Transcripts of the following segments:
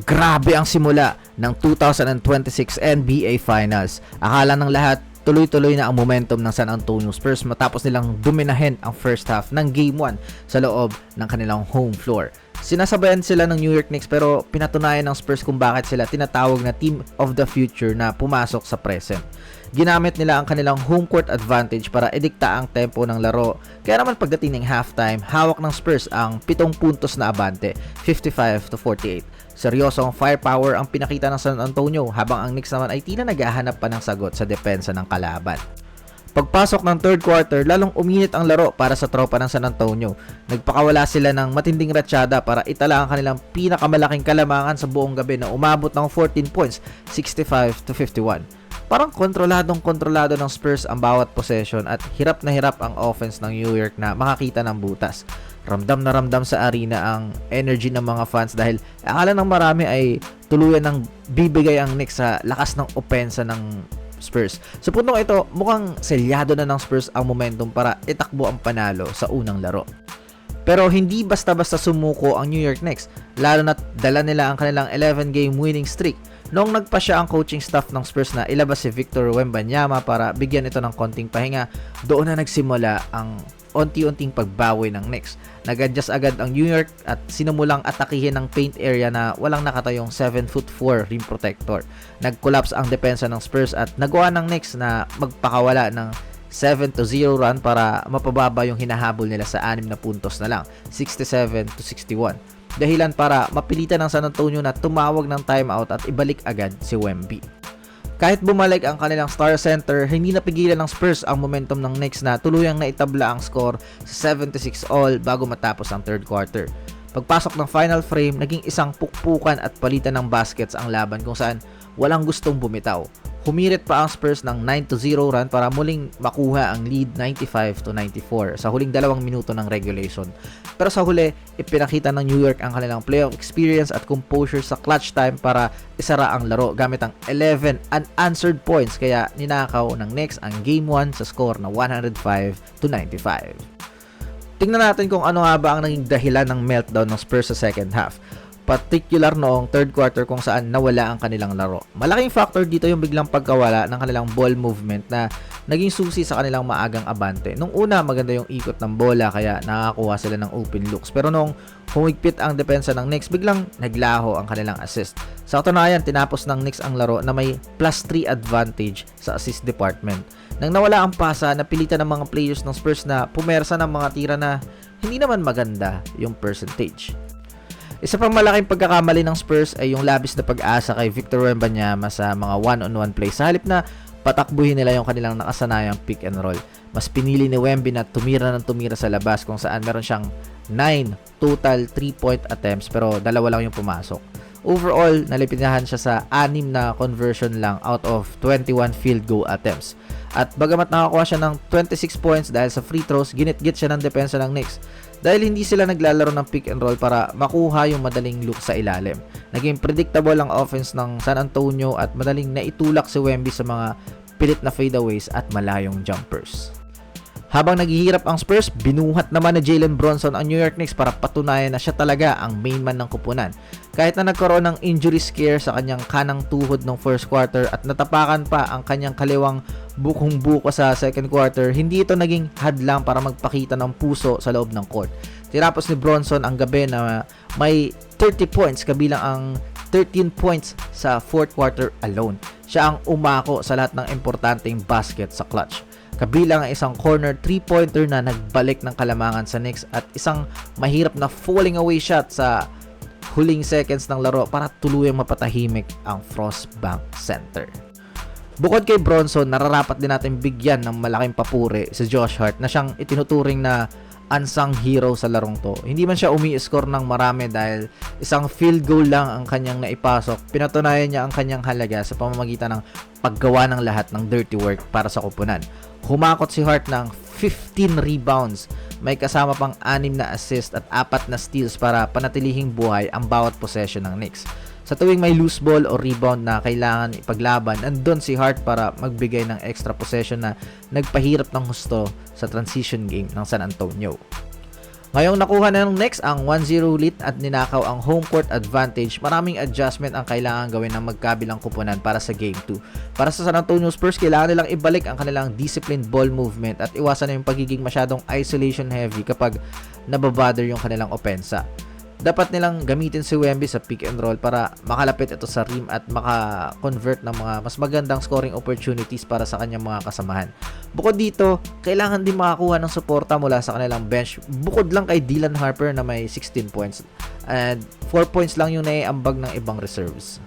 Grabe ang simula ng 2026 NBA Finals. Akala ng lahat tuloy-tuloy na ang momentum ng San Antonio Spurs matapos nilang dominahin ang first half ng Game 1 sa loob ng kanilang home floor. Sinasabayan sila ng New York Knicks pero pinatunayan ng Spurs kung bakit sila tinatawag na team of the future na pumasok sa present. Ginamit nila ang kanilang home court advantage para edikta ang tempo ng laro. Kaya naman pagdating ng halftime, hawak ng Spurs ang 7 puntos na abante, 55-48. Seryosong firepower ang pinakita ng San Antonio habang ang Knicks naman ay tila naghahanap pa ng sagot sa depensa ng kalaban. Pagpasok ng third quarter, lalong uminit ang laro para sa tropa ng San Antonio. Nagpakawala sila ng matinding ratsyada para itala ang kanilang pinakamalaking kalamangan sa buong gabi na umabot ng 14 points, 65-51. Parang kontrolado ng Spurs ang bawat possession at hirap na hirap ang offense ng New York na makakita ng butas. Ramdam na ramdam sa arena ang energy ng mga fans dahil akala ng marami ay tuluyan ng bibigay ang Knicks sa lakas ng opensa ng Spurs. Sa puntong ito, mukhang selyado na ng Spurs ang momentum para itakbo ang panalo sa unang laro. Pero hindi basta-basta sumuko ang New York Knicks, lalo na't dala nila ang kanilang 11-game winning streak. Noong nagpasya ang coaching staff ng Spurs na ilabas si Victor Wembanyama para bigyan ito ng konting pahinga, doon na nagsimula ang unti-unting pagbawi ng Knicks. Nag-adjust agad ang New York at sinumulang atakihin ng paint area na walang nakatayong 7'4" rim protector. Nag-collapse ang depensa ng Spurs at nagawa ng Knicks na magpakawala ng 7-0 run para mapababa yung hinahabol nila sa 6 na puntos na lang, 67-61. Dahilan para mapilitan ng San Antonio na tumawag ng timeout at ibalik agad si Wemby. Kahit bumalik ang kanilang star center, hindi napigilan ng Spurs ang momentum ng Knicks na tuluyang naitabla ang score sa 76-all bago matapos ang third quarter. Pagpasok ng final frame, naging isang pukpukan at palitan ng baskets ang laban kung saan walang gustong bumitaw. Humirit pa ang Spurs ng 9-0 run para muling makuha ang lead 95-94 sa huling 2 minuto ng regulation. Pero sa huli, ipinakita ng New York ang kanilang playoff experience at composure sa clutch time para isara ang laro gamit ang 11 unanswered points kaya ninakaw ng Knicks ang Game 1 sa score na 105-95. Tingnan natin kung ano nga ba ang naging dahilan ng meltdown ng Spurs sa second half. Particular noong third quarter kung saan nawala ang kanilang laro. Malaking factor dito yung biglang pagkawala ng kanilang ball movement na naging susi sa kanilang maagang abante. Nung una, maganda yung ikot ng bola kaya nakakuha sila ng open looks. Pero nung humigpit ang depensa ng Knicks, biglang naglaho ang kanilang assist. Sa katunayan, tinapos ng Knicks ang laro na may +3 advantage sa assist department. Nang nawala ang pasa, napilitan ng mga players ng Spurs na pumersa ng mga tira na hindi naman maganda yung percentage. Isa pang malaking pagkakamali ng Spurs ay yung labis na pag-asa kay Victor Wembanyama sa mga one-on-one plays. Sa halip na patakbuhin nila yung kanilang nakasanayang pick and roll, mas pinili ni Wemby na tumira ng tumira sa labas kung saan meron siyang 9 total 3-point attempts pero 2 lang yung pumasok. Overall, nalipinahan siya sa 6 na conversion lang out of 21 field goal attempts. At bagamat nakakuha siya ng 26 points dahil sa free throws, ginit-git siya ng depensa ng Knicks. Dahil hindi sila naglalaro ng pick and roll para makuha yung madaling look sa ilalim. Naging predictable ang offense ng San Antonio at madaling naitulak si Wemby sa mga pilit na fadeaways at malayong jumpers. Habang naghihirap ang Spurs, binuhat naman ni Jalen Brunson ang New York Knicks para patunayan na siya talaga ang main man ng kupunan. Kahit na nagkaroon ng injury scare sa kanyang kanang tuhod ng first quarter at natapakan pa ang kanyang kaliwang bukong-buko sa second quarter, hindi ito naging hadlang para magpakita ng puso sa loob ng court. Tinapos ni Brunson ang gabi na may 30 points kabilang ang 13 points sa fourth quarter alone. Siya ang umako sa lahat ng importanteng basket sa clutch. Kabilang ang isang corner 3-pointer na nagbalik ng kalamangan sa Knicks at isang mahirap na falling away shot sa huling seconds ng laro para tuluyang mapatahimik ang Frostbank Center. Bukod kay Brunson, nararapat din natin bigyan ng malaking papuri si Josh Hart na siyang itinuturing na unsung hero sa larong to. Hindi man siya umi-score ng marami dahil isang field goal lang ang kanyang naipasok. Pinatunayan niya ang kanyang halaga sa pamamagitan ng paggawa ng lahat ng dirty work para sa kupunan. Humakot si Hart ng 15 rebounds. May kasama pang 6 na assist at 4 na steals para panatilihing buhay ang bawat possession ng Knicks. Sa tuwing may loose ball o rebound na kailangan ipaglaban, andun si Hart para magbigay ng extra possession na nagpahirap ng husto sa transition game ng San Antonio. Ngayong nakuha na ng Knicks ang 1-0 lead at ninakaw ang home court advantage, maraming adjustment ang kailangan gawin ng magkabilang kupunan para sa Game 2. Para sa San Antonio Spurs, kailangan nilang ibalik ang kanilang disciplined ball movement at iwasan na yung pagiging masyadong isolation heavy kapag nababother yung kanilang opensa. Dapat nilang gamitin si Wemby sa pick and roll para makalapit ito sa rim at maka-convert ng mga mas magandang scoring opportunities para sa kanyang mga kasamahan. Bukod dito, kailangan din makakuha ng suporta mula sa kanilang bench. Bukod lang kay Dylan Harper na may 16 points and 4 points lang yung naiambag ng ibang reserves.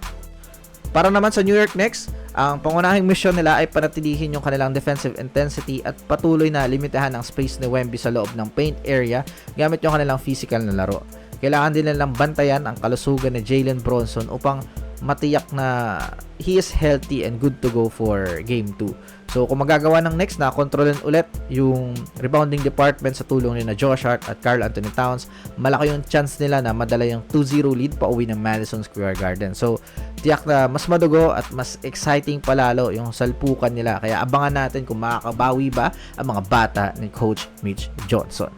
Para naman sa New York Knicks, ang pangunahing misyon nila ay panatilihin yung kanilang defensive intensity at patuloy na limitahan ang space ni Wemby sa loob ng paint area gamit yung kanilang physical na laro. Kailangan din nilang bantayan ang kalusugan ni Jalen Bronson upang matiyak na he is healthy and good to go for Game 2. So kung magagawa ng Knicks na kontrolin ulit yung rebounding department sa tulong ni na Josh Hart at Karl Anthony Towns, malaki yung chance nila na madala yung 2-0 lead pa uwi ng Madison Square Garden. So tiyak na mas madugo at mas exciting palalo yung salpukan nila. Kaya abangan natin kung makakabawi ba ang mga bata ni Coach Mitch Johnson.